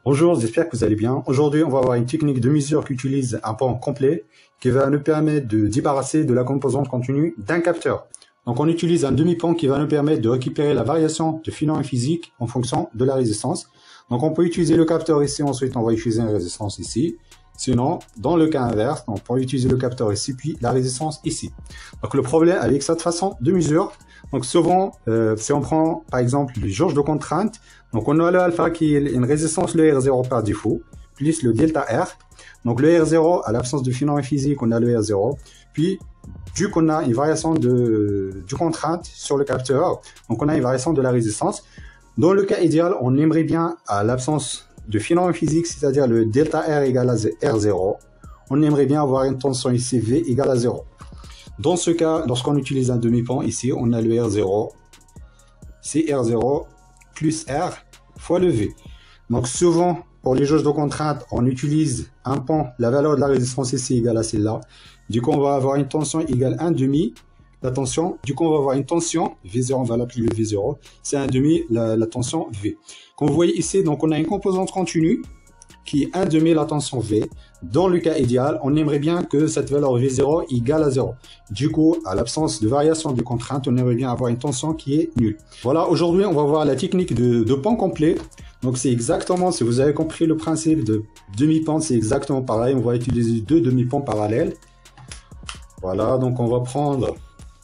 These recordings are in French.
Bonjour, j'espère que vous allez bien. Aujourd'hui, on va voir une technique de mesure qui utilise un pan complet qui va nous permettre de débarrasser de la composante continue d'un capteur. Donc, on utilise un demi-pan qui va nous permettre de récupérer la variation de filament physique en fonction de la résistance. Donc, on peut utiliser le capteur ici, ensuite on va utiliser une résistance ici. Sinon, dans le cas inverse, on peut utiliser le capteur ici, puis la résistance ici. Donc, le problème avec cette façon de mesure, donc souvent, si on prend par exemple les jauges de contrainte, donc on a le alpha qui est une résistance, le R0 par défaut, plus le delta R. Donc le R0, à l'absence de filament physique, on a le R0. Puis, vu qu'on a une variation de contrainte sur le capteur, donc on a une variation de la résistance. Dans le cas idéal, on aimerait bien, à l'absence de filament physique, c'est-à-dire le delta R égale à R0, on aimerait bien avoir une tension ici V égale à 0. Dans ce cas, lorsqu'on utilise un demi-pan, ici, on a le R0, c'est R0 plus R fois le V. Donc souvent, pour les jauges de contrainte, on utilise un pan, la valeur de la résistance ici égale à celle-là. Du coup, on va avoir une tension égale 1 demi, la tension. Du coup, on va avoir une tension, V0, on va l'appeler le V0, c'est 1 demi la tension V. Comme vous voyez ici, donc on a une composante continue qui est 1 demi la tension V. Dans le cas idéal, on aimerait bien que cette valeur V0 égale à 0. Du coup, à l'absence de variation de contrainte, on aimerait bien avoir une tension qui est nulle. Voilà, aujourd'hui, on va voir la technique de pan complet. Donc, c'est exactement, si vous avez compris le principe de demi-pan, c'est exactement pareil. On va utiliser deux demi-pans parallèles. Voilà, donc on va prendre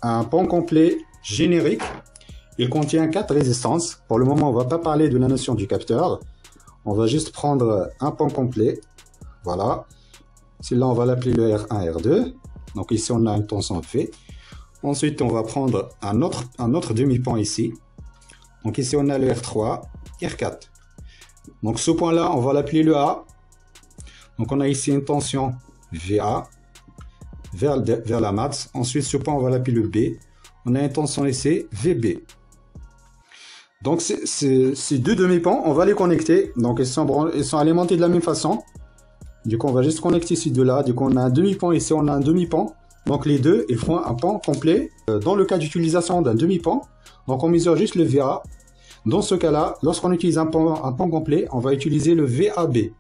un pan complet générique. Il contient 4 résistances. Pour le moment, on ne va pas parler de la notion du capteur. On va juste prendre un pan complet. Voilà. Celui-là, on va l'appeler le R1, R2. Donc ici, on a une tension V. Ensuite, on va prendre un autre demi-pan ici. Donc ici, on a le R3, R4. Donc ce point-là, on va l'appeler le A. Donc on a ici une tension VA vers la max. Ensuite, ce point, on va l'appeler le B. On a une tension ici, VB. Donc ces deux demi-pans, on va les connecter. Donc ils sont alimentés de la même façon. Du coup, on va juste connecter ces deux-là. Du coup, on a un demi-pan ici, on a un demi-pan. Donc les deux, ils font un pan complet. Dans le cas d'utilisation d'un demi-pan, donc on mesure juste le VA. Dans ce cas-là, lorsqu'on utilise un pan complet, on va utiliser le VAB.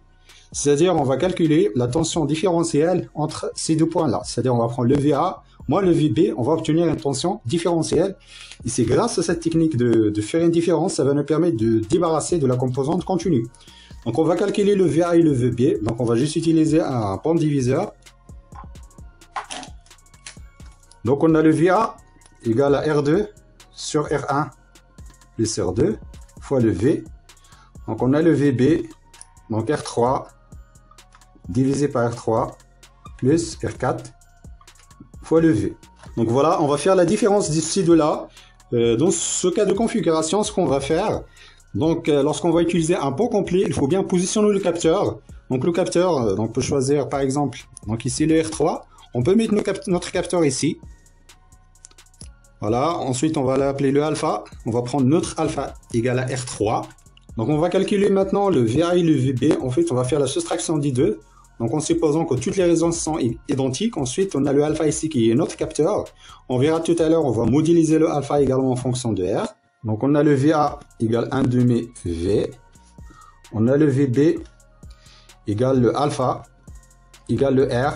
C'est-à-dire, on va calculer la tension différentielle entre ces deux points-là. C'est-à-dire, on va prendre le VA, moins le VB, on va obtenir une tension différentielle. Et c'est grâce à cette technique de faire une différence, ça va nous permettre de débarrasser de la composante continue. Donc, on va calculer le VA et le VB. Donc, on va juste utiliser un pan diviseur. Donc, on a le VA égale à R2 sur R1 plus R2 fois le V. Donc, on a le VB, donc R3 divisé par R3 plus R4 fois le V. Donc voilà, on va faire la différence d'ici de là. Dans ce cas de configuration, ce qu'on va faire, donc lorsqu'on va utiliser un pan complet, il faut bien positionner le capteur. Donc le capteur, on peut choisir par exemple, donc ici le R3, on peut mettre notre capteur ici. Voilà, ensuite on va l'appeler le alpha, on va prendre notre alpha égale à R3. Donc on va calculer maintenant le VA et le VB, en fait on va faire la soustraction des deux. Donc en supposant que toutes les résonances sont identiques, ensuite on a le alpha ici qui est notre capteur. On verra tout à l'heure, on va modéliser le alpha également en fonction de R. Donc on a le VA égale 1 demi V. On a le VB égale le alpha égale le R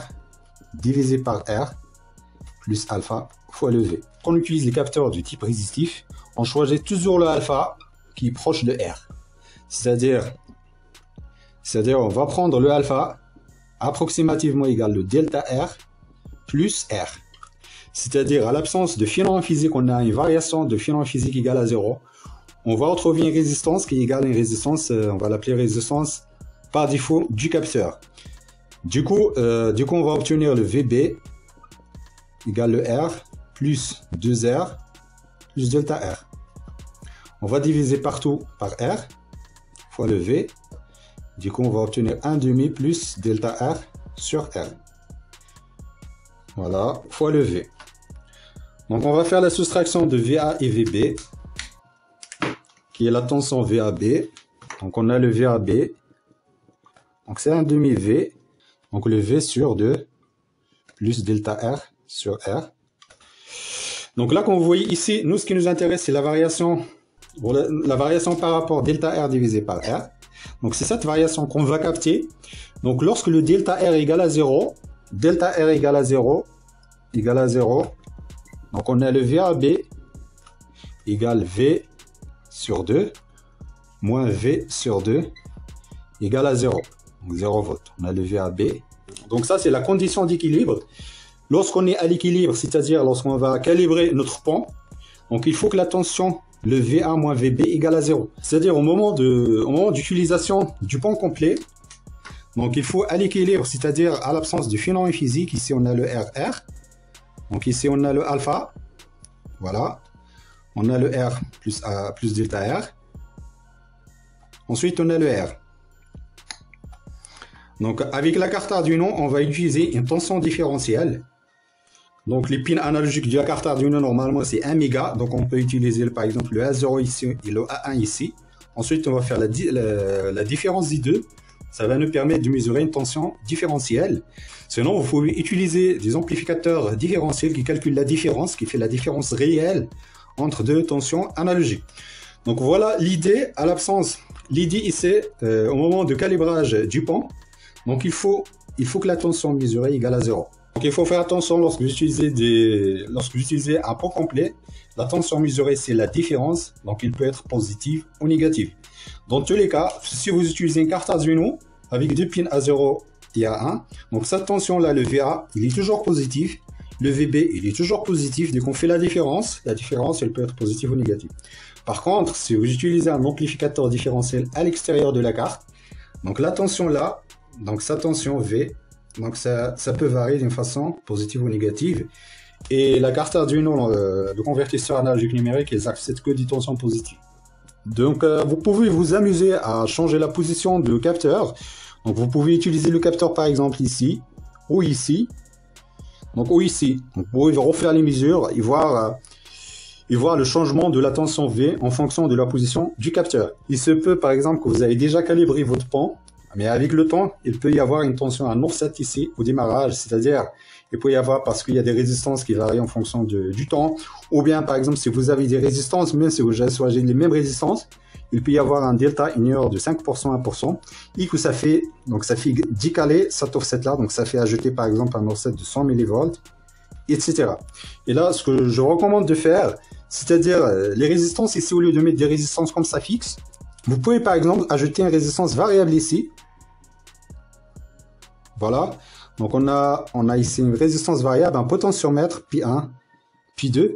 divisé par R plus alpha fois le V. Quand on utilise les capteurs du type résistif, on choisit toujours le alpha qui est proche de R. C'est-à-dire on va prendre le alpha approximativement égal le delta R plus R. C'est-à-dire à l'absence de filament physique, on a une variation de filament physique égale à 0. On va retrouver une résistance qui est égale à une résistance, on va l'appeler résistance par défaut du capteur. Du coup, on va obtenir le VB égale le R plus 2R plus delta R. On va diviser partout par R fois le V. Du coup, on va obtenir 1 demi plus delta R sur R. Voilà, fois le V. Donc, on va faire la soustraction de VA et VB, qui est la tension VAB. Donc, on a le VAB. Donc, c'est 1 demi V. Donc, le V sur 2 plus delta R sur R. Donc là, comme vous voyez ici, nous, ce qui nous intéresse, c'est la variation par rapport delta R divisé par R. Donc c'est cette variation qu'on va capter. Donc lorsque le delta R égale à 0, delta R égale à 0, donc on a le VAB égale V sur 2 moins V sur 2 égale à 0. Donc 0 volts. On a le VAB. Donc ça, c'est la condition d'équilibre. Lorsqu'on est à l'équilibre, c'est-à-dire lorsqu'on va calibrer notre pont, donc il faut que la tension, le VA moins VB égale à 0. C'est-à-dire au moment d'utilisation du pont complet, donc il faut à l'équilibre, c'est-à-dire à l'absence de phénomène physique. Ici, on a le RR. Donc ici, on a le alpha. Voilà. On a le R plus delta R. Ensuite, on a le R. Donc, avec la carte Arduino, on va utiliser une tension différentielle. Donc, les pins analogiques de la carte Arduino, normalement, c'est 1 méga. Donc, on peut utiliser, par exemple, le A0 ici et le A1 ici. Ensuite, on va faire la différence des deux. Ça va nous permettre de mesurer une tension différentielle. Sinon, vous pouvez utiliser des amplificateurs différentiels qui calculent la différence, qui fait la différence réelle entre deux tensions analogiques. Donc, voilà l'idée à l'absence. L'idée ici, au moment de calibrage du pont, donc il faut que la tension mesurée égale à 0. Donc il faut faire attention lorsque vous utilisez un pont complet. La tension mesurée, c'est la différence. Donc il peut être positive ou négative. Dans tous les cas, si vous utilisez une carte Arduino avec deux pins A0 et A1, donc cette tension-là, le VA, il est toujours positif. Le VB, il est toujours positif. Dès qu'on fait la différence, elle peut être positive ou négative. Par contre, si vous utilisez un amplificateur différentiel à l'extérieur de la carte, donc la tension là, donc sa tension V, donc ça peut varier d'une façon positive ou négative. Et la carte Arduino, le convertisseur analogique numérique, il accepte que des tensions positives. Donc vous pouvez vous amuser à changer la position du capteur. Donc vous pouvez utiliser le capteur par exemple ici ou ici. Donc ou ici. Donc, vous pouvez refaire les mesures et voir le changement de la tension V en fonction de la position du capteur. Il se peut par exemple que vous avez déjà calibré votre pont. Mais avec le temps, il peut y avoir une tension à offset ici au démarrage, c'est-à-dire il peut y avoir parce qu'il y a des résistances qui varient en fonction du temps, ou bien par exemple si vous avez des résistances, même si vous avez les mêmes résistances, il peut y avoir un delta une heure de 5% à 1%, et que ça fait décaler cet offset-là, donc ça fait ajouter par exemple un offset de 100 mV, etc. Et là, ce que je recommande de faire, c'est-à-dire les résistances ici, au lieu de mettre des résistances comme ça fixes, vous pouvez par exemple ajouter une résistance variable ici. Voilà, donc on a ici une résistance variable, un potentiomètre, Pi1, Pi2.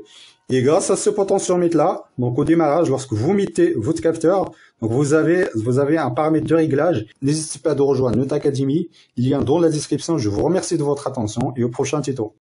Et grâce à ce potentiomètre là, donc au démarrage, lorsque vous mettez votre capteur, donc vous avez un paramètre de réglage. N'hésitez pas à rejoindre notre académie, il y a un dans la description. Je vous remercie de votre attention et au prochain tuto.